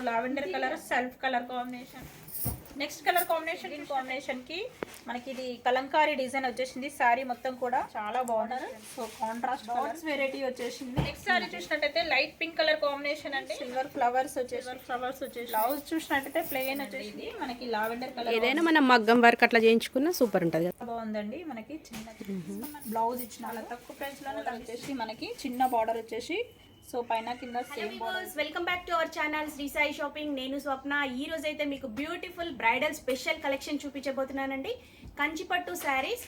Lavender colour self colour combination. Next colour combination కి మనకి ఇది కలంకారీ డిజైన్ వచ్చేసింది. సారీ మొత్తం కూడా చాలా బాగున్నారు. సో కాంట్రాస్ట్ కలర్స్ వెరైటీ వచ్చేసింది. నెక్స్ట్ సారీ చూసినట్టయితే లైట్ పింక్ కలర్ కాంబినేషన్ అంటే సిల్వర్ ఫ్లవర్స్ వచ్చేసి బ్లౌజ్ చూసినట్టయితే ప్లెయిన్ వచ్చేసింది. మనకి లావెండర్ కలర్ ఏదైనా మనం మగ్గం వర్క్ అట్లా చేయించుకున్నా సూపర్ ఉంటుంది. బాగుందండి. మనకి చిన్న బ్లౌజ్ ఇచ్చిన అలా తక్కువ ప్రైస్ లోనే వచ్చేసి మనకి చిన్న బార్డర్ వచ్చేసి సో పైన కింద same border. Welcome back to our channel Sri Sai shopping. నేను స్వప్న. ఈ రోజు అయితే మీకు బ్యూటిఫుల్ బ్రైడల్ స్పెషల్ కలెక్షన్ చూపించబోతున్నానండి. కంచిపట్టు శారీస్.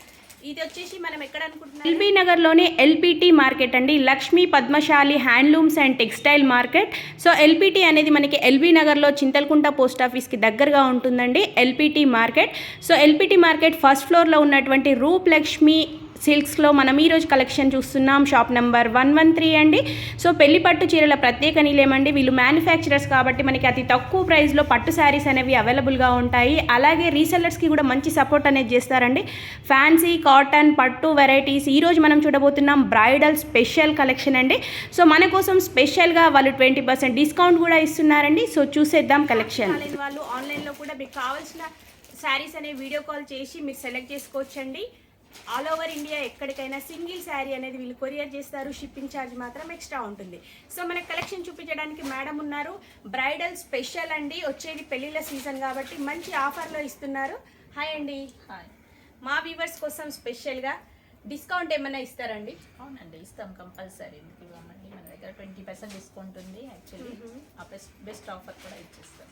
ఇది వచ్చేసి మనం ఎక్కడ అనుకుంటున్నాం, ఎల్బీ నగర్లోని ఎల్పిటి మార్కెట్ అండి. Lakshmi Padmashali handlooms and textile market. So LPT అనేది మనకి ఎల్బీ నగర్లో చింతలకుంట పోస్ట్ ఆఫీస్కి దగ్గరగా ఉంటుందండి LPT market. So LPT market first ఫ్లోర్లో ఉన్నటువంటి రూప్ లక్ష్మి సిల్క్స్లో మనం ఈరోజు కలెక్షన్ చూస్తున్నాం. షాప్ నెంబర్ 113 అండి. సో పెళ్లి పట్టు చీరల ప్రత్యేక నిలయమండి. వీళ్ళు మ్యానుఫ్యాక్చరర్స్ కాబట్టి మనకి అతి తక్కువ ప్రైస్లో పట్టు శారీస్ అనేవి అవైలబుల్గా ఉంటాయి. అలాగే రీసెల్లర్స్కి కూడా మంచి సపోర్ట్ అనేది చేస్తారండి. ఫ్యాన్సీ కాటన్ పట్టు వెరైటీస్. ఈరోజు మనం చూడబోతున్నాం బ్రైడల్ స్పెషల్ కలెక్షన్ అండి. సో మన కోసం స్పెషల్గా వాళ్ళు 20% డిస్కౌంట్ కూడా ఇస్తున్నారండి. సో చూసేద్దాం కలెక్షన్. వాళ్ళు ఆన్లైన్లో కూడా మీకు కావాల్సిన శారీస్ అనే వీడియో కాల్ చేసి మీరు సెలెక్ట్ చేసుకోవచ్చండి. ఆల్ ఓవర్ ఇండియా ఎక్కడికైనా సింగిల్ శారీ అనేది వీళ్ళు కొరియర్ చేస్తారు. షిప్పింగ్ ఛార్జ్ మాత్రం ఎక్స్ట్రా ఉంటుంది. సో మనకు కలెక్షన్ చూపించడానికి మేడం ఉన్నారు. బ్రైడల్ స్పెషల్ అండి. వచ్చేది పెళ్లిళ్ళ సీజన్ కాబట్టి మంచి ఆఫర్లో ఇస్తున్నారు. హాయ్ అండి. హాయ్. మా వ్యూవర్స్ కోసం స్పెషల్గా డిస్కౌంట్ ఏమైనా ఇస్తారండి? అవునండి, ఇస్తాం కంపల్సరీ. ఎందుకు ఇవ్వమండి, మన దగ్గర 20% డిస్కౌంట్ ఉంది. యాక్చువల్లీ ఆ బెస్ట్ ఆఫర్ కూడా ఇచ్చేస్తాం.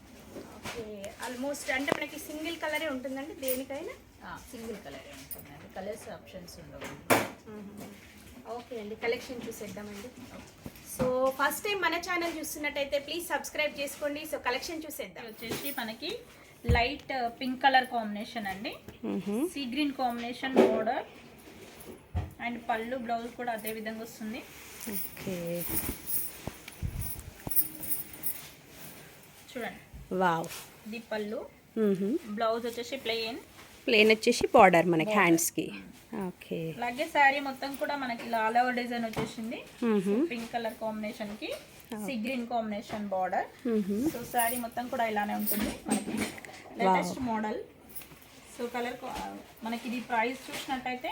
ఓకే. ఆల్మోస్ట్ అంటే మనకి సింగిల్ కలరే ఉంటుందండి దేనికైనా? సింగిల్ కలరే ఉంటుందండి, కలర్స్ ఆప్షన్స్ ఉండవు. ఓకే అండి, కలెక్షన్ చూసేద్దామండి. సో ఫస్ట్ టైం మన ఛానల్ చూస్తున్నట్టయితే ప్లీజ్ సబ్స్క్రైబ్ చేసుకోండి. సో కలెక్షన్ చూసేద్దాం. వచ్చేసి మనకి లైట్ పింక్ కలర్ కాంబినేషన్ అండి. Sea green combination border and పళ్ళు బ్లౌజ్ కూడా అదే విధంగా వస్తుంది. ఓకే, చూడండి. వావ్. ఇది పళ్ళు. బ్లౌజ్ వచ్చేసి ప్లెయిన్ వచ్చేసి బార్డర్ మనకి హ్యాండ్స్కి. ఓకే. అలాగే శారీ మొత్తం కూడా మనకి ఇలా ఆల్ ఓవర్ డిజైన్ వచ్చేసింది. పింక్ కలర్ కాంబినేషన్ కి sea green combination border. So sari మొత్తం కూడా ఇలానే ఉంటుంది మనకి. Latest model. సో కలర్ మనకి ఇది ప్రైస్ చూసినట్టయితే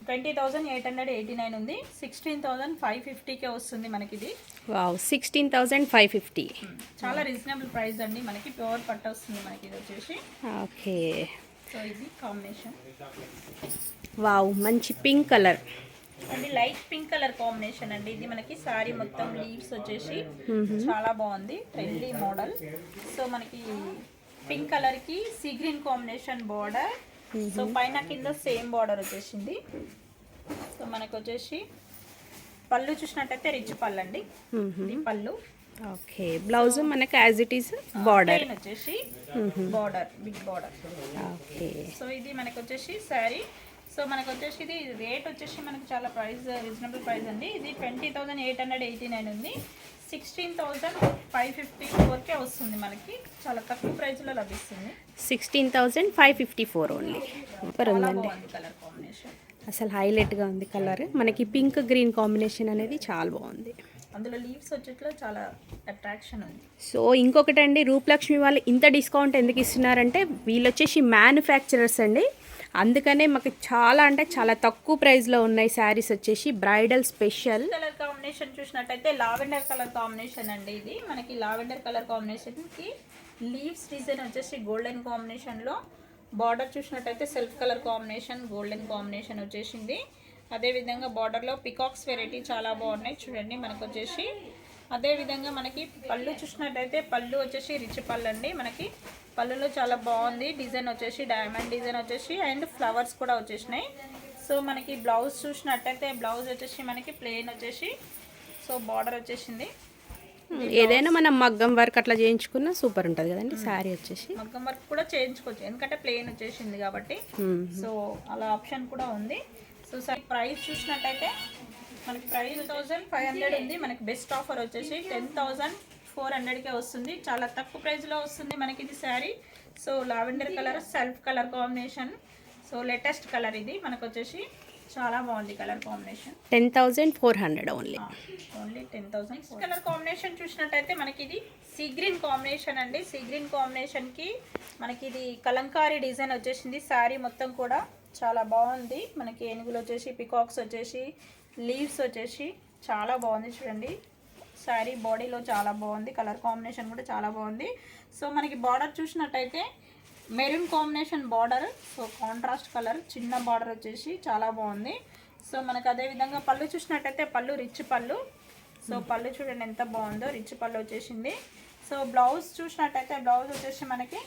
20,889 ఉంది. 16,550కే వస్తుంది మనకి ఇది. వావ్, 16,550. చాలా రీజనబుల్ ప్రైస్ అండి. మనకి ప్యూర్ పట్టు వస్తుంది మనకి ఇది వచ్చేసి. ఓకే. సో ఇది కాంబినేషన్. వావ్, మంచి పింక్ కలర్ అండి. లైట్ పింక్ కలర్ కాంబినేషన్ అండి. ఇది మనకి సారీ మొత్తం లీవ్స్ వచ్చేసి చాలా బాగుంది. Trendy model. సో మనకి పింక్ కలర్ కి sea green combination border. So పైన కింద సేమ్ బార్డర్ వచ్చేసింది. సో మనకు వచ్చేసి పళ్ళు చూసినట్టయితే రిచ్ పళ్ళు అండి. ఇది పళ్ళు. ఓకే. బ్లౌజ్ మనకి యాజ్ ఇట్ ఈస్ బార్డర్ వచ్చేసి border, big border. Okay. So ఇది మనకు వచ్చేసి శారీ. సో మనకు వచ్చేసి ఇది రేట్ వచ్చేసి మనకి చాలా ప్రైస్ రీజనబుల్ ప్రైస్ అండి. ఇది 20,889 ఉంది. 16,554కే వస్తుంది మనకి. చాలా తక్కువ ప్రైస్లో లభిస్తుంది. 16,554 ఓన్లీ. సూపర్ ఉందండి. కలర్ కాంబినేషన్ అసలు హైలైట్గా ఉంది కలర్. మనకి పింక్ గ్రీన్ కాంబినేషన్ అనేది చాలా బాగుంది. అందులో లీవ్స్ వచ్చేట్లో చాలా అట్రాక్షన్ ఉంది. సో ఇంకొకటి అండి, రూపలక్ష్మి వాళ్ళు ఇంత డిస్కౌంట్ ఎందుకు ఇస్తున్నారంటే వీళ్ళు వచ్చేసి మ్యానుఫ్యాక్చరర్స్ అండి. అందుకనే మాకు చాలా అంటే చాలా తక్కువ ప్రైస్లో ఉన్నాయి శారీస్ వచ్చేసి. బ్రైడల్ స్పెషల్ కలర్ కాంబినేషన్ చూసినట్టయితే లావెండర్ కలర్ కాంబినేషన్ అండి. ఇది మనకి లావెండర్ కలర్ కాంబినేషన్కి లీవ్స్ డిజైన్ వచ్చేసి గోల్డెన్ కాంబినేషన్లో. బార్డర్ చూసినట్టయితే self colour combination golden combination వచ్చేసింది. అదేవిధంగా బార్డర్లో పికాక్స్ వెరైటీ చాలా బాగున్నాయి చూడండి మనకు వచ్చేసి. అదేవిధంగా మనకి పళ్ళు చూసినట్టయితే పళ్ళు వచ్చేసి రిచ్ పళ్ళు అండి. మనకి పళ్ళులో చాలా బాగుంది. డిజైన్ వచ్చేసి డైమండ్ డిజైన్ వచ్చేసి అండ్ ఫ్లవర్స్ కూడా వచ్చేసినాయి. సో మనకి బ్లౌజ్ చూసినట్టయితే బ్లౌజ్ వచ్చేసి మనకి ప్లెయిన్ వచ్చేసి సో బార్డర్ వచ్చేసింది. ఏదైనా మనం మగ్గం వర్క్ అట్లా చేయించుకున్నా సూపర్ ఉంటుంది కదండి. శారీ వచ్చేసి మగ్గం వర్క్ కూడా చేయించుకోవచ్చు ఎందుకంటే ప్లెయిన్ వచ్చేసింది కాబట్టి. సో అలా ఆప్షన్ కూడా ఉంది. సో సార్ ప్రైస్ చూసినట్టయితే మనకి ప్రైస్ 1,500 ఉంది. మనకి బెస్ట్ ఆఫర్ వచ్చేసి 10,400కే వస్తుంది. చాలా తక్కువ ప్రైస్లో వస్తుంది మనకి ఇది sari. So lavender colour self colour combination. So latest colour ఇది మనకు వచ్చేసి. చాలా బాగుంది colour combination. 10,400 only. Only 10,000. Colour combination చూసినట్టయితే మనకి ఇది సీ గ్రీన్ కాంబినేషన్ అండి. సీ గ్రీన్ కాంబినేషన్కి మనకి ఇది కలంకారీ డిజైన్ వచ్చేసింది. శారీ మొత్తం కూడా చాలా బాగుంది. మనకి ఏనుగులు వచ్చేసి, పికాక్స్ వచ్చేసి, లీవ్స్ వచ్చేసి చాలా బాగుంది చూడండి. శారీ బాడీలో చాలా బాగుంది. కలర్ కాంబినేషన్ కూడా చాలా బాగుంది. సో మనకి బార్డర్ చూసినట్టయితే maroon combination border. So contrast colour చిన్న బార్డర్ వచ్చేసి చాలా బాగుంది. సో మనకు అదేవిధంగా పళ్ళు చూసినట్టయితే పళ్ళు రిచ్ పళ్ళు. సో పళ్ళు చూడండి ఎంత బాగుందో, రిచ్ పళ్ళు వచ్చేసింది. సో బ్లౌజ్ చూసినట్టయితే బ్లౌజ్ వచ్చేసి మనకి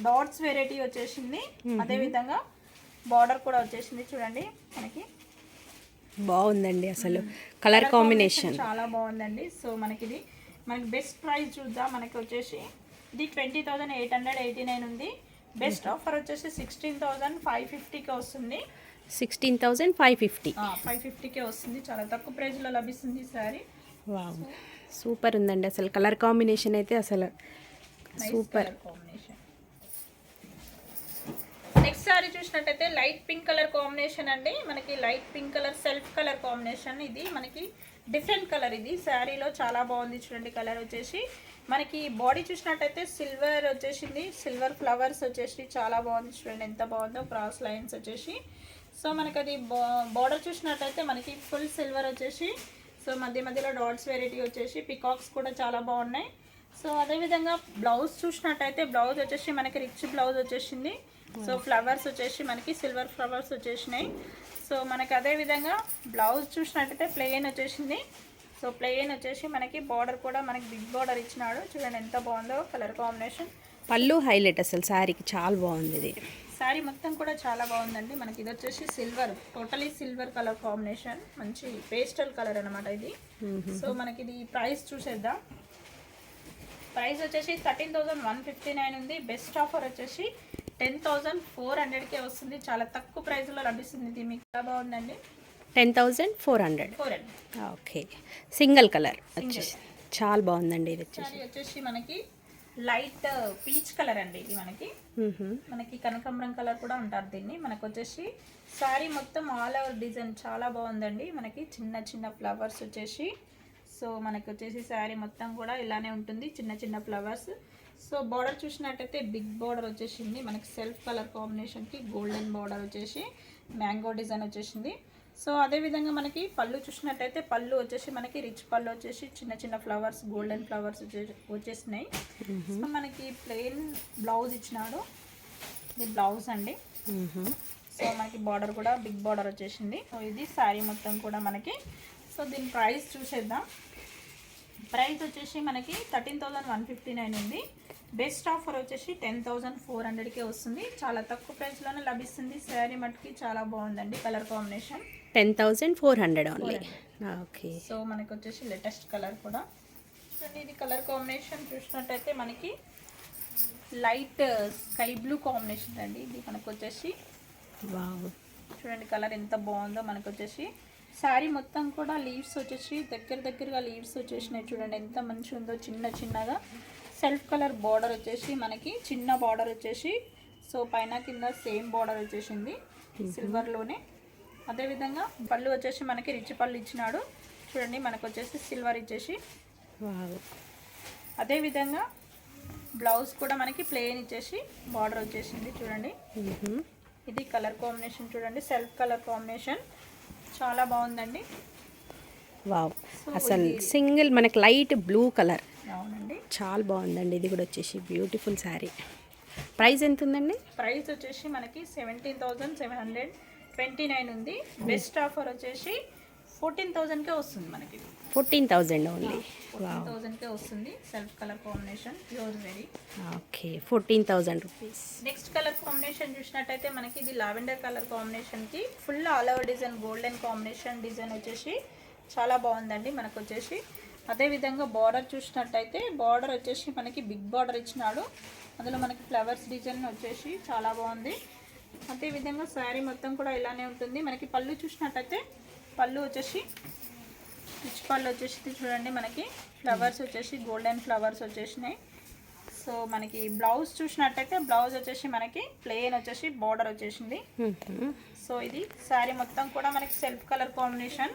డాట్స్ వెరైటీ వచ్చేసింది. అదేవిధంగా బార్డర్ కూడా వచ్చేసింది చూడండి. మనకి బాగుందండి అసలు కలర్ కాంబినేషన్ చాలా బాగుందండి. సో మనకి బెస్ట్ ప్రైస్ చూద్దాం. మనకి వచ్చేసి ఇది 20,889 ఉంది. బెస్ట్ ఆఫర్ వచ్చేసి 16,550కి వస్తుంది. 16,550. 550కే వస్తుంది. చాలా తక్కువ ప్రైస్లో లభిస్తుంది ఈ శారీ. వావ్, సూపర్ ఉందండి అసలు కలర్ కాంబినేషన్ అయితే అసలు సూపర్. కాంబినేషన్. నెక్స్ట్ శారీ చూసినట్టయితే లైట్ పింక్ కలర్ కాంబినేషన్ అండి. మనకి light pink colour self colour combination. ఇది మనకి డిఫరెంట్ కలర్. ఇది శారీలో చాలా బాగుంది చూడండి. కలర్ వచ్చేసి మనకి బాడీ చూసినట్టయితే సిల్వర్ వచ్చేసింది. సిల్వర్ ఫ్లవర్స్ వచ్చేసి చాలా బాగుంది చూడండి ఎంత బాగుందో. క్రాస్ లైన్స్ వచ్చేసి. సో మనకి అది బార్డర్ చూసినట్టయితే మనకి ఫుల్ సిల్వర్ వచ్చేసి, సో మధ్య మధ్యలో డాట్స్ వెరైటీ వచ్చేసి, పికాక్స్ కూడా చాలా బాగున్నాయి. సో అదేవిధంగా బ్లౌజ్ చూసినట్టయితే బ్లౌజ్ వచ్చేసి మనకి రిచ్ బ్లౌజ్ వచ్చేసింది. సో ఫ్లవర్స్ వచ్చేసి మనకి సిల్వర్ ఫ్లవర్స్ వచ్చేసినాయి. సో మనకి అదేవిధంగా బ్లౌజ్ చూసినట్టయితే ప్లెయిన్ వచ్చేసింది. సో ప్లెయిన్ వచ్చేసి మనకి బార్డర్ కూడా మనకి బిగ్ బార్డర్ ఇచ్చినాడు చూడండి ఎంత బాగుందో కలర్ కాంబినేషన్. పళ్ళు హైలైట్ అసలు శారీకి చాలా బాగుంది. ఇది శారీ మొత్తం కూడా చాలా బాగుందండి. మనకి ఇది వచ్చేసి silver, totally silver colour combination. మంచి పేస్టల్ కలర్ అనమాట ఇది. సో మనకి ఇది ప్రైస్ చూసేద్దాం. ప్రైస్ వచ్చేసి 13,159 ఉంది. బెస్ట్ ఆఫర్ వచ్చేసి 10,400కే వస్తుంది. చాలా తక్కువ ప్రైస్లో లభిస్తుంది. ఇది మీకు చాలా బాగుందండి. 10,400. ఓకే, సింగిల్ కలర్ వచ్చేసి చాలా బాగుందండి. ఇది శారీ వచ్చేసి మనకి లైట్ పీచ్ కలర్ అండి. ఇది మనకి కనకాంబరం కలర్ కూడా ఉంటారు దీన్ని. మనకు వచ్చేసి శారీ మొత్తం ఆల్ ఓవర్ డిజైన్ చాలా బాగుందండి. మనకి చిన్న చిన్న ఫ్లవర్స్ వచ్చేసి, సో మనకి వచ్చేసి శారీ మొత్తం కూడా ఇలానే ఉంటుంది చిన్న చిన్న ఫ్లవర్స్. సో బార్డర్ చూసినట్టయితే బిగ్ బార్డర్ వచ్చేసింది. మనకి సెల్ఫ్ కలర్ కాంబినేషన్కి గోల్డెన్ బార్డర్ వచ్చేసి మ్యాంగో డిజైన్ వచ్చేసింది. సో అదేవిధంగా మనకి పళ్ళు చూసినట్టయితే పళ్ళు వచ్చేసి మనకి రిచ్ పళ్ళు వచ్చేసి చిన్న చిన్న ఫ్లవర్స్ గోల్డెన్ ఫ్లవర్స్ వచ్చేసినాయి. సో మనకి ప్లెయిన్ బ్లౌజ్ ఇచ్చినాడు. ఇది బ్లౌజ్ అండి. సో మనకి బార్డర్ కూడా బిగ్ బార్డర్ వచ్చేసింది. సో ఇది శారీ మొత్తం కూడా మనకి. సో దీని ప్రైస్ చూసేద్దాం. ప్రైస్ వచ్చేసి మనకి 13,159 ఉంది. బెస్ట్ ఆఫర్ వచ్చేసి 10,400కే వస్తుంది. చాలా తక్కువ ప్రైస్లోనే లభిస్తుంది. శారీ మట్టుకి చాలా బాగుందండి colour combination. 10,400 only. Okay. So మనకి వచ్చేసి లేటెస్ట్ కలర్ కూడా చూడండి. ఇది కలర్ కాంబినేషన్ చూసినట్టయితే మనకి లైట్ స్కై బ్లూ కాంబినేషన్ అండి. ఇది మనకు వచ్చేసి వావ్ చూడండి కలర్ ఎంత బాగుందో. మనకు వచ్చేసి శారీ మొత్తం కూడా లీవ్స్ వచ్చేసి దగ్గరగా లీవ్స్ వచ్చేసినాయి చూడండి ఎంత మంచిగా ఉందో. చిన్న చిన్నగా సెల్ఫ్ కలర్ బార్డర్ వచ్చేసి మనకి చిన్న బార్డర్ వచ్చేసి, సో పైన కింద సేమ్ బార్డర్ వచ్చేసింది సిల్వర్లోనే. అదేవిధంగా పళ్ళు వచ్చేసి మనకి రిచ్ పళ్ళు ఇచ్చినాడు చూడండి. మనకు వచ్చేసి సిల్వర్ ఇచ్చేసి, అదేవిధంగా బ్లౌజ్ కూడా మనకి ప్లెయిన్ ఇచ్చేసి బార్డర్ వచ్చేసింది చూడండి. ఇది కలర్ కాంబినేషన్ చూడండి. సెల్ఫ్ కలర్ కాంబినేషన్ చాలా బాగుందండి. వావ్, అసలు సింగిల్ మనకి లైట్ బ్లూ కలర్. అవునండి, చాలా బాగుందండి. ఇది కూడా వచ్చేసి బ్యూటిఫుల్ శారీ. ప్రైస్ ఎంత ఉందండి? ప్రైస్ వచ్చేసి మనకి 17,729 ఉంది. బెస్ట్ ఆఫర్ వచ్చేసి 14,000కే వస్తుంది మనకి. 14,000 ఓన్లీ. 14,000కే వస్తుంది. Self colour combination pure very. Okay, 14,000 rupees. Next colour combination చూసినట్టయితే మనకి ఇది లావెండర్ కలర్ కాంబినేషన్కి full all over design golden combination design వచ్చేసి చాలా బాగుందండి. మనకు వచ్చేసి అదేవిధంగా బార్డర్ చూసినట్టయితే బార్డర్ వచ్చేసి మనకి బిగ్ బార్డర్ ఇచ్చినాడు. అందులో మనకి ఫ్లవర్స్ డిజైన్ వచ్చేసి చాలా బాగుంది. అదేవిధంగా శారీ మొత్తం కూడా ఇలానే ఉంటుంది. మనకి పళ్ళు చూసినట్టయితే పళ్ళు వచ్చేసి రిచ్ పళ్ళు వచ్చేసి చూడండి. మనకి ఫ్లవర్స్ వచ్చేసి గోల్డెన్ ఫ్లవర్స్ వచ్చేసినాయి. సో మనకి బ్లౌజ్ చూసినట్టయితే బ్లౌజ్ వచ్చేసి మనకి ప్లెయిన్ వచ్చేసి బార్డర్ వచ్చేసింది. సో ఇది శారీ మొత్తం కూడా మనకి self colour combination.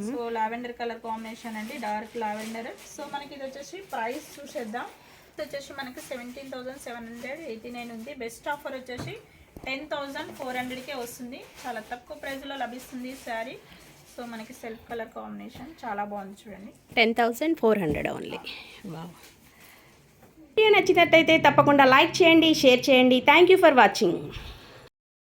So lavender colour combination అండి, డార్క్ లావెండర్. సో మనకి ఇది వచ్చేసి ప్రైస్ చూసేద్దాం. ఇది వచ్చేసి మనకి 17,789 ఉంది. బెస్ట్ ఆఫర్ వచ్చేసి 10,400కే వస్తుంది. చాలా తక్కువ ప్రైస్లో లభిస్తుంది ఈ శారీ. సో మనకి సెల్ఫ్ కలర్ కాంబినేషన్ చాలా బాగుంది చూడండి. 10,400 ఓన్లీ. వావ్. వీడియో నచ్చినట్టయితే తప్పకుండా లైక్ చేయండి, షేర్ చేయండి. Thank you for watching.